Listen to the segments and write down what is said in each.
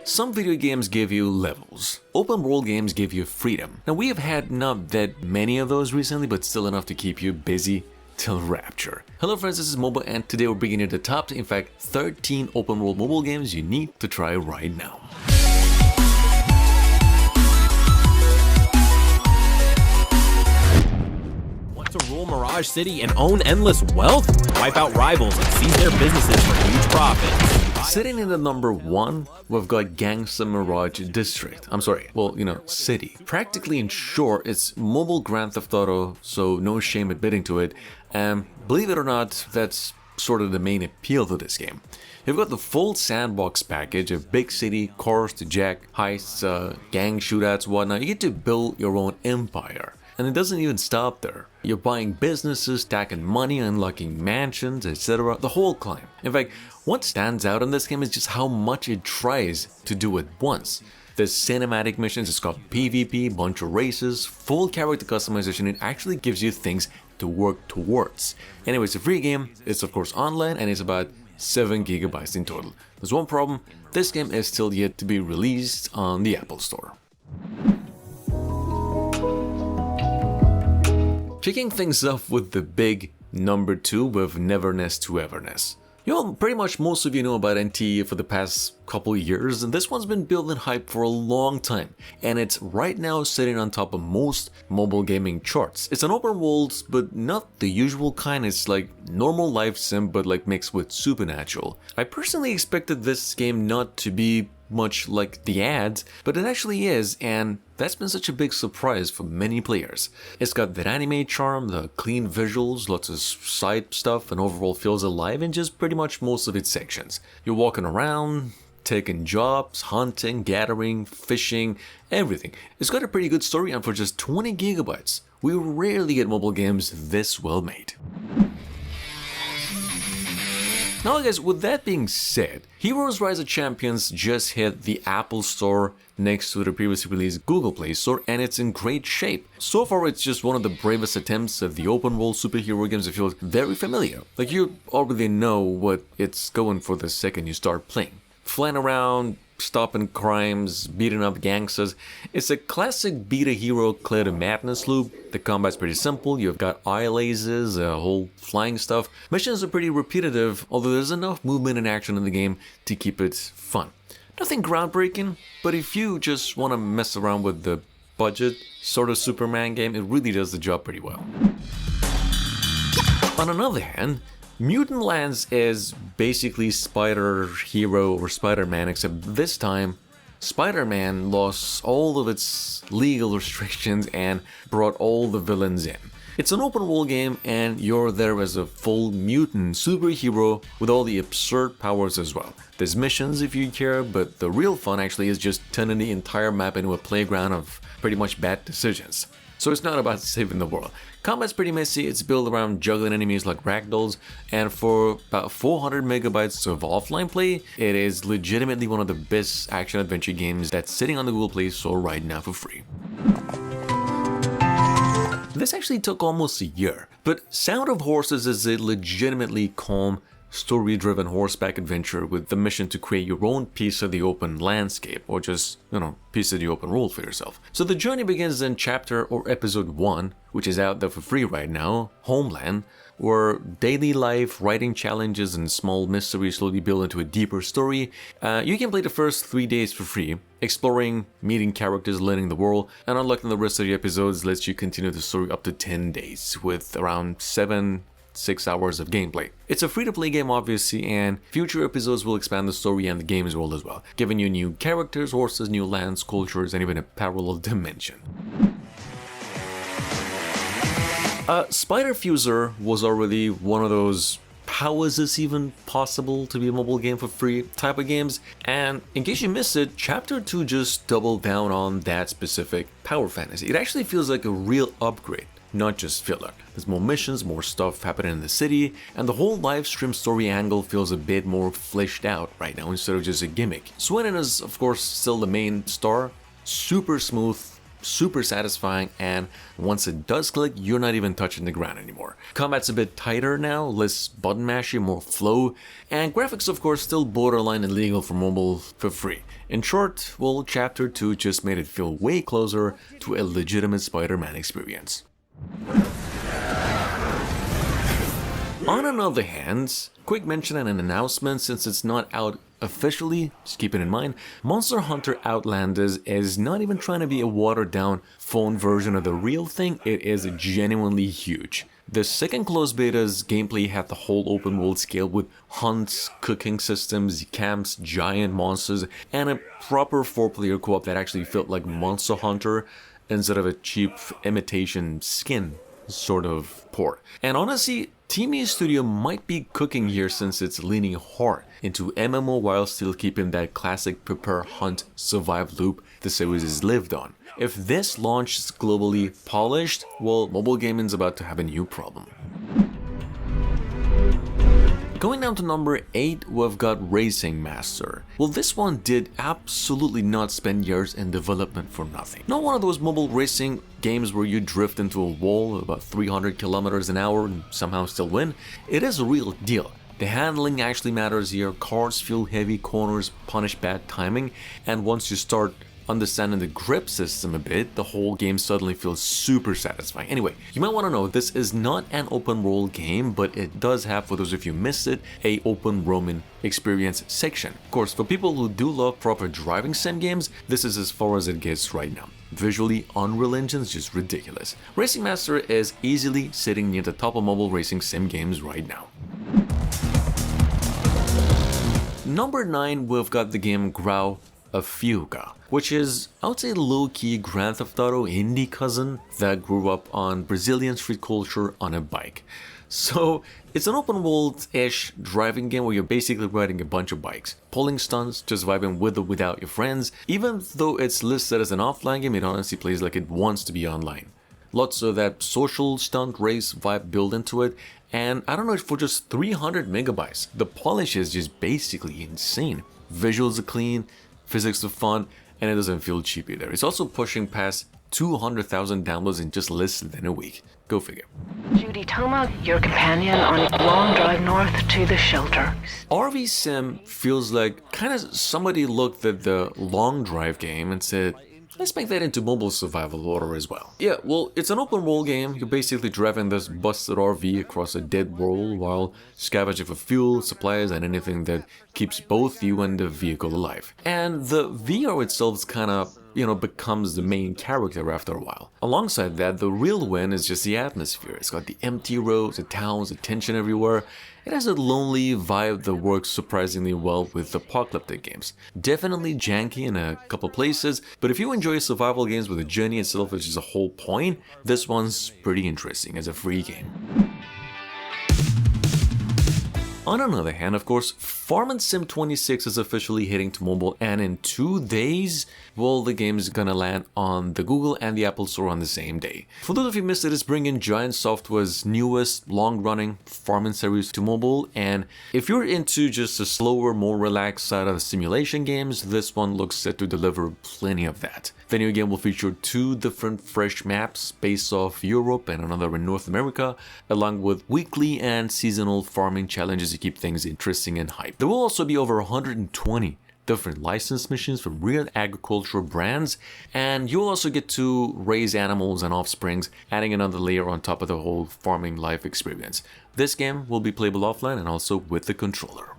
Some video games give you levels. Open world games give you freedom. Now we have had not that many of those recently, but still enough to keep you busy till rapture. Hello friends, this is Mobile, and today we're bringing you the top, in fact, 13 open world mobile games you need to try right now. Want to rule Mirage City and own endless wealth? Wipe out rivals and seize their businesses for huge profits. Sitting in the number 1, we've got Gangsta Mirage District. City. Practically in short, it's mobile Grand Theft Auto, so no shame admitting to it. And believe it or not, that's sort of the main appeal to this game. You've got the full sandbox package of big city, cars to jack, heists, gang shootouts, whatnot. You get to build your own empire. And it doesn't even stop there. You're buying businesses, stacking money, unlocking mansions, etc. The whole climb. In fact, what stands out in this game is just how much it tries to do at once. There's cinematic missions, it's got PvP, bunch of races, full character customization. It actually gives you things to work towards. Anyway, it's a free game, it's of course online, and it's about 7 GB in total. There's one problem, this game is still yet to be released on the Apple Store. Kicking things off with the big number 2 with Everness to Everness. Pretty much most of you know about NT for the past couple years, and this one's been building hype for a long time, and it's right now sitting on top of most mobile gaming charts. It's an open world, but not the usual kind. It's like normal life sim, but like mixed with supernatural. I personally expected this game not to be much like the ads, but it actually is, and that's been such a big surprise for many players. It's got that anime charm, the clean visuals, lots of side stuff, and overall feels alive in just pretty much most of its sections. You're walking around, taking jobs, hunting, gathering, fishing, everything. It's got a pretty good story, and for just 20 GB, we rarely get mobile games this well made. Now guys, with that being said, Heroes Rise of Champions just hit the Apple Store next to the previously released Google Play Store, and it's in great shape. So far it's just one of the bravest attempts at the open world superhero games that feels very familiar. Like you already know what it's going for the second you start playing. Flying around, stopping crimes, beating up gangsters. It's a classic beat a hero clear to madness loop. The combat's pretty simple, you've got eye lasers, whole flying stuff. Missions are pretty repetitive, although there's enough movement and action in the game to keep it fun. Nothing groundbreaking, but if you just want to mess around with the budget sort of Superman game, it really does the job pretty well. On another hand, Mutant Lands is basically Spider-Hero or Spider-Man, except this time Spider-Man lost all of its legal restrictions and brought all the villains in. It's an open world game, and you're there as a full mutant superhero with all the absurd powers as well. There's missions if you care, but the real fun actually is just turning the entire map into a playground of pretty much bad decisions. So it's not about saving the world. Combat's pretty messy, it's built around juggling enemies like ragdolls, and for about 400 megabytes of offline play, it is legitimately one of the best action-adventure games that's sitting on the Google Play Store right now for free. This actually took almost a year, but Sound of Horses is a legitimately calm, story-driven horseback adventure with the mission to create your own piece of the open landscape, or just, piece of the open world for yourself. So the journey begins in chapter or episode 1, which is out there for free right now, Homeland, where daily life, writing challenges, and small mysteries slowly build into a deeper story. You can play the first 3 days for free, exploring, meeting characters, learning the world, and unlocking the rest of the episodes lets you continue the story up to 10 days, with around 6 hours of gameplay. It's a free-to-play game obviously, and future episodes will expand the story and the game's world as well, giving you new characters, horses, new lands, cultures, and even a parallel dimension. Spider Fuser was already one of those how is this even possible to be a mobile game for free type of games, and in case you missed it, Chapter 2 just doubled down on that specific power fantasy. It actually feels like a real upgrade, not just filler. There's more missions, more stuff happening in the city, and the whole live stream story angle feels a bit more fleshed out right now instead of just a gimmick. Swinton is of course still the main star, super smooth, super satisfying, and once it does click, you're not even touching the ground anymore. Combat's a bit tighter now, less button mashing, more flow, and graphics of course still borderline illegal for mobile for free. In short, well, Chapter 2 just made it feel way closer to a legitimate Spider-Man experience. On another hand, quick mention and an announcement since it's not out officially, just keep it in mind, Monster Hunter Outlanders is not even trying to be a watered down phone version of the real thing, it is genuinely huge. The second closed beta's gameplay had the whole open world scale with hunts, cooking systems, camps, giant monsters, and a proper 4-player co-op that actually felt like Monster Hunter instead of a cheap imitation skin sort of port. And honestly, Team E Studio might be cooking here since it's leaning hard into MMO while still keeping that classic prepare, hunt, survive loop the series has lived on. If this launches globally polished, well, mobile gaming's about to have a new problem. Going down to number 8, we've got Racing Master. Well, this one did absolutely not spend years in development for nothing. Not one of those mobile racing games where you drift into a wall at about 300 kilometers an hour and somehow still win. It is a real deal. The handling actually matters here, cars feel heavy, corners punish bad timing, and once you start understanding the grip system a bit, the whole game suddenly feels super satisfying. Anyway, you might want to know this is not an open world game, but it does have, for those of you who missed it, a open roaming experience section. Of course, for people who do love proper driving sim games, this is as far as it gets right now. Visually, Unreal Engine's just ridiculous. Racing Master is easily sitting near the top of mobile racing sim games right now. Number 9, we've got the game Grau of Fuga, which is, I would say, low-key Grand Theft Auto indie cousin that grew up on Brazilian street culture on a bike. So it's an open world-ish driving game where you're basically riding a bunch of bikes, pulling stunts, just vibing with or without your friends. Even though it's listed as an offline game, it honestly plays like it wants to be online. Lots of that social stunt race vibe built into it, and I don't know, for just 300 megabytes, the polish is just basically insane. Visuals are clean, physics are fun, and it doesn't feel cheap either. It's also pushing past 200,000 downloads in just less than a week. Go figure. Judy Toma, your companion on a long drive north to the shelter. RV Sim feels like kind of somebody looked at the long drive game and said, let's make that into mobile survival horror as well. Yeah, well, it's an open world game. You're basically driving this busted RV across a dead world while scavenging for fuel, supplies, and anything that keeps both you and the vehicle alive. And the VR itself is kind of, becomes the main character after a while. Alongside that, the real win is just the atmosphere. It's got the empty roads, the towns, the tension everywhere. It has a lonely vibe that works surprisingly well with apocalyptic games. Definitely janky in a couple places, but if you enjoy survival games where the journey itself is just a whole point, this one's pretty interesting as a free game. On another hand, of course, Farming Sim 26 is officially hitting to mobile, and in 2 days, well, the game is gonna land on the Google and the Apple Store on the same day. For those of you who missed it, it's bringing Giant Software's newest long-running farming series to mobile, and if you're into just a slower, more relaxed side of the simulation games, this one looks set to deliver plenty of that. The new game will feature 2 different fresh maps based off Europe and another in North America, along with weekly and seasonal farming challenges to keep things interesting and hype. There will also be over 120 different license missions from real agricultural brands, and you'll also get to raise animals and offsprings, adding another layer on top of the whole farming life experience. This game will be playable offline and also with the controller.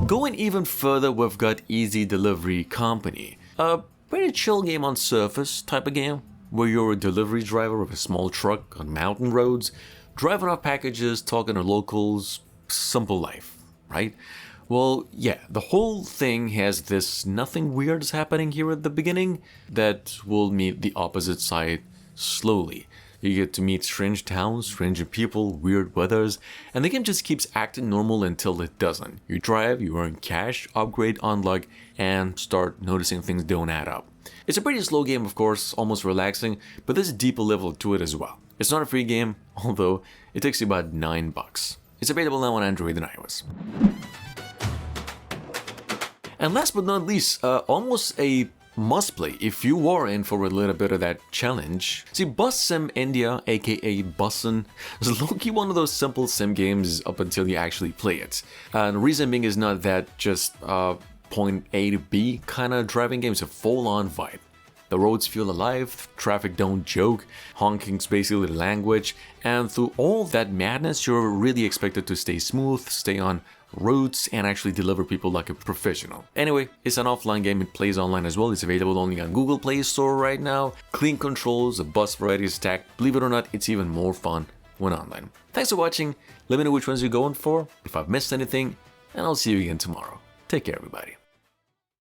Going even further, we've got Easy Delivery Company, a pretty chill game on surface type of game, where you're a delivery driver of a small truck on mountain roads, driving off packages, talking to locals, simple life, right? Well, yeah, the whole thing has this nothing weird is happening here at the beginning that will meet the opposite side slowly. You get to meet strange towns, strange people, weird weathers, and the game just keeps acting normal until it doesn't. You drive, you earn cash, upgrade, unlock, and start noticing things don't add up. It's a pretty slow game, of course, almost relaxing, but there's a deeper level to it as well. It's not a free game, although it takes you about $9. It's available now on Android and iOS. And last but not least, almost a must play if you are in for a little bit of that challenge. See, Bus Sim India, aka Bussin, is low-key one of those simple sim games up until you actually play it. And the reason being is not that just point A to B kind of driving game, it's a full-on vibe. The roads feel alive, traffic don't joke, honking's basically the language, and through all that madness, you're really expected to stay smooth, stay on routes, and actually deliver people like a professional. Anyway, it's an offline game, it plays online as well, it's available only on Google Play Store right now. Clean controls, the bus variety is stacked, believe it or not, it's even more fun when online. Thanks for watching, let me know which ones you're going for, if I've missed anything, and I'll see you again tomorrow. Take care, everybody.